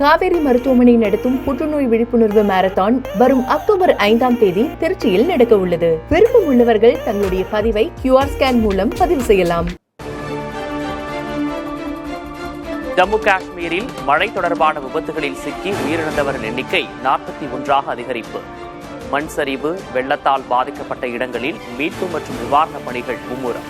காவேரி மருத்துவமனை நடத்தும் புற்றுநோய் விழிப்புணர்வு மாரத்தான் வரும் அக்டோபர் 5ஆம் தேதி திருச்சியில் நடக்க உள்ளது. விருப்பம் உள்ளவர்கள் தங்களுடைய பதிவை QR ஸ்கேன் மூலம் பதிவு செய்யலாம். ஜம்மு காஷ்மீரில் மழை தொடர்பான விபத்துகளில் சிக்கி உயிரிழந்தவர்கள் எண்ணிக்கை 41ஆக அதிகரிப்பு. மண் சரிவு, வெள்ளத்தால் பாதிக்கப்பட்ட இடங்களில் மீட்பு மற்றும் நிவாரணப் பணிகள் மும்முரம்.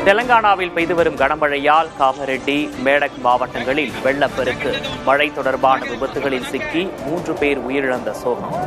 தெலங்கானாவில் பெய்து வரும் கனமழையால் காமரெட்டி, மேடக் மாவட்டங்களில் வெள்ளப்பெருக்கு. மழை தொடர்பான விபத்துகளில் சிக்கி 3 பேர் உயிரிழந்த சோகம்.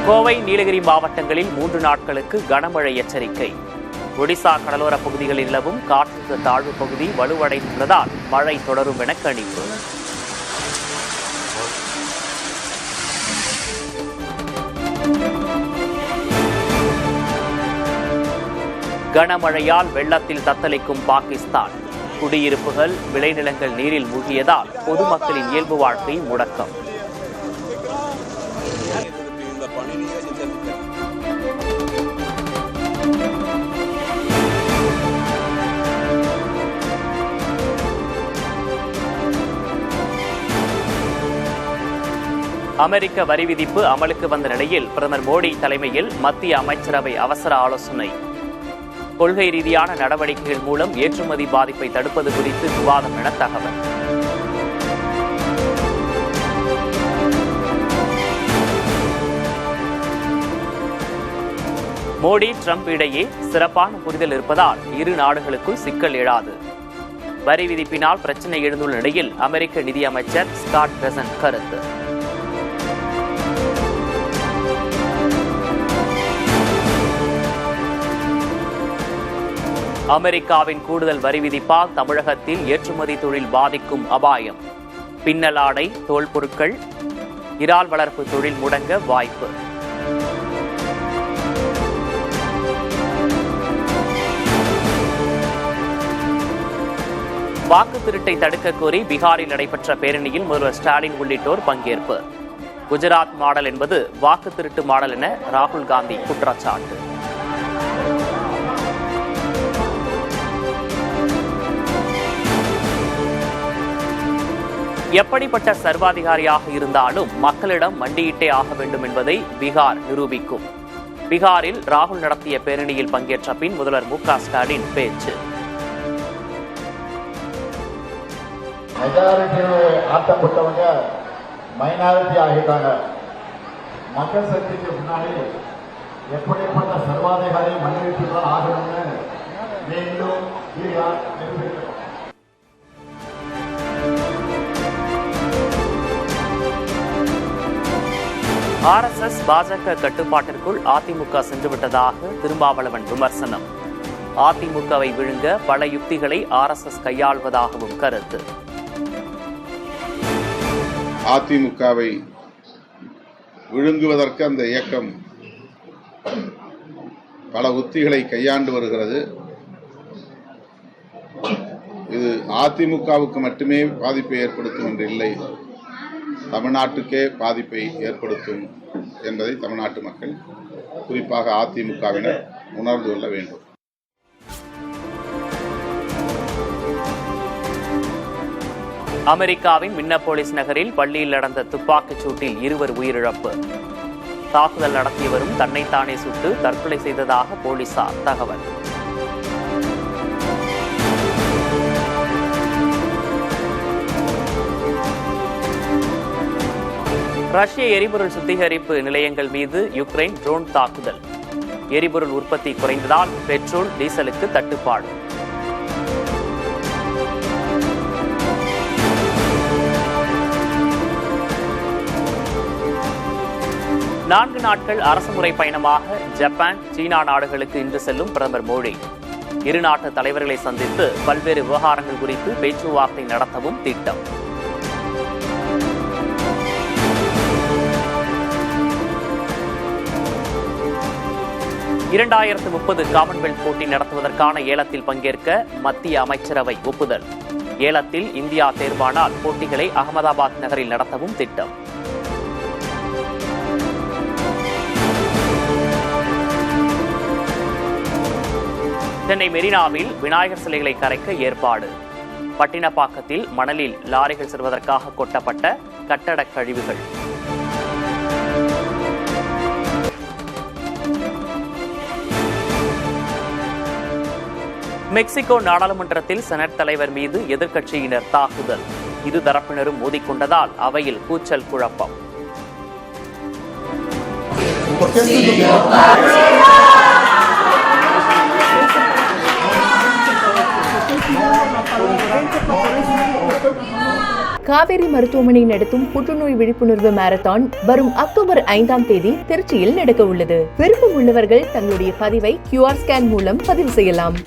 கோவை, நீலகிரி மாவட்டங்களில் 3 நாட்களுக்கு கனமழை எச்சரிக்கை. ஒடிசா கடலோர பகுதிகளில் நிலவும் காற்றழுத்த தாழ்வு பகுதி வலுவடைந்துள்ளதால் மழை தொடரும் என கணிப்பு. கனமழையால் வெள்ளத்தில் தத்தளிக்கும் பாகிஸ்தான். குடியிருப்புகள், விளைநிலங்கள் நீரில் மூழ்கியதால் பொதுமக்களின் இயல்பு வாழ்க்கை முடக்கம். அமெரிக்க வரி விதிப்பு அமலுக்கு வந்த நிலையில் பிரதமர் மோடி தலைமையில் மத்திய அமைச்சரவை அவசர ஆலோசனை. கொள்கை ரீதியான நடவடிக்கைகள் மூலம் ஏற்றுமதி பாதிப்பை தடுப்பது குறித்து விவாதம் என தகவல். மோடி, ட்ரம்ப் இடையே சிறப்பான புரிதல் இருப்பதால் இரு நாடுகளுக்குள் சிக்கல் எழாது. வரி விதிப்பினால் பிரச்சினை எழுந்துள்ள நிலையில் அமெரிக்க நிதியமைச்சர் ஸ்காட் பெசன்ட் கருத்து. அமெரிக்காவின் கூடுதல் வரி விதிப்பால் தமிழகத்தில் ஏற்றுமதி தொழில் பாதிக்கும் அபாயம். பின்னலாடை, தோல் பொருட்கள், இறால் வளர்ப்பு தொழில் முடங்க வாய்ப்பு. வாக்கு திருட்டை தடுக்க கோரி பீகாரில் நடைபெற்ற பேரணியில் முதல்வர் ஸ்டாலின் உள்ளிட்டோர் பங்கேற்பு. குஜராத் மாடல் என்பது வாக்கு திருட்டு மாடல் என ராகுல் காந்தி குற்றச்சாட்டு. எப்படிப்பட்ட சர்வாதிகாரியாக இருந்தாலும் மக்களிடம் மண்டியிட்டே ஆக வேண்டும் என்பதை பீகார் நிரூபிக்கும். பீகாரில் ராகுல் நடத்திய பேரணியில் பங்கேற்ற பின் முதல்வர் மு.க. ஸ்டாலின் பேச்சு. ஆட்டப்பட்டவங்க மைனாரிட்டி ஆகிட்டாங்க. மக்கள் சக்திக்கு முன்னாடி எப்படிப்பட்ட சர்வாதிகாரி மண்டியிட்டு தான் ஆகணும்னு மீண்டும் பீகார் நிரூபிக்கும். RSS பாஜக கட்டுப்பாட்டிற்குள் அதிமுக சென்றுவிட்டதாக திருமாவளவன் விமர்சனம். அதிமுகவை விழுங்க பல யுக்திகளை RSS கையாள்வதாகவும் கருத்து. அதிமுகவை விழுங்குவதற்கு அந்த இயக்கம் பல உத்திகளை கையாண்டு வருகிறது. இது அதிமுகவுக்கு மட்டுமே பாதிப்பை ஏற்படுத்தும் என்று இல்லை, தமிழ்நாட்டுக்கே பாதிப்பை ஏற்படுத்தும் என்பதை தமிழ்நாட்டு மக்கள், குறிப்பாக அதிமுகவினர் உணர்ந்து கொள்ள வேண்டும். அமெரிக்காவின் மின்னபோலிஸ் நகரில் பள்ளியில் நடந்த துப்பாக்கிச் சூட்டில் 2 உயிரிழப்பு. தாக்குதல் நடத்தியவரும் தன்னைத்தானே சுட்டு தற்கொலை செய்ததாக போலீசார் தகவல். ரஷ்ய எரிபொருள் சுத்திகரிப்பு நிலையங்கள் மீது யுக்ரைன் ட்ரோன் தாக்குதல். எரிபொருள் உற்பத்தி குறைந்ததால் பெட்ரோல் டீசலுக்கு தட்டுப்பாடு. நான்கு நாட்கள் அரசுமுறை பயணமாக ஜப்பான், சீனா நாடுகளுக்கு இன்று செல்லும் பிரதமர் மோடி. இரு நாட்டு தலைவர்களை சந்தித்து பல்வேறு விவகாரங்கள் குறித்து பேச்சுவார்த்தை நடத்தவும் திட்டம். (2030) காமன்வெல்த் போட்டி நடத்துவதற்கான ஏலத்தில் பங்கேற்க மத்திய அமைச்சரவை ஒப்புதல். ஏலத்தில் இந்தியா தேர்வானால் போட்டிகளை அகமதாபாத் நகரில் நடத்தவும் திட்டம். சென்னை மெரினாவில் விநாயகர் சிலைகளை கரைக்க ஏற்பாடு. பட்டினப்பாக்கத்தில் மணலில் லாரிகள் செல்வதற்காக கொட்டப்பட்ட கட்டடக் கழிவுகள். மெக்சிகோ நாடாளுமன்றத்தில் செனட் தலைவர் மீது எதிர்க்கட்சியினர் தாக்குதல். இரு தரப்பினரும் மோதிக்கொண்டதால் அவையில் கூச்சல் குழப்பம். காவேரி மருத்துவமனை நடத்தும் புற்றுநோய் விழிப்புணர்வு மாரத்தான் வரும் அக்டோபர் 5ஆம் தேதி திருச்சியில் நடக்க உள்ளது. விருப்பம் உள்ளவர்கள் தங்களுடைய பதிவை QR ஸ்கேன் மூலம் பதிவு செய்யலாம்.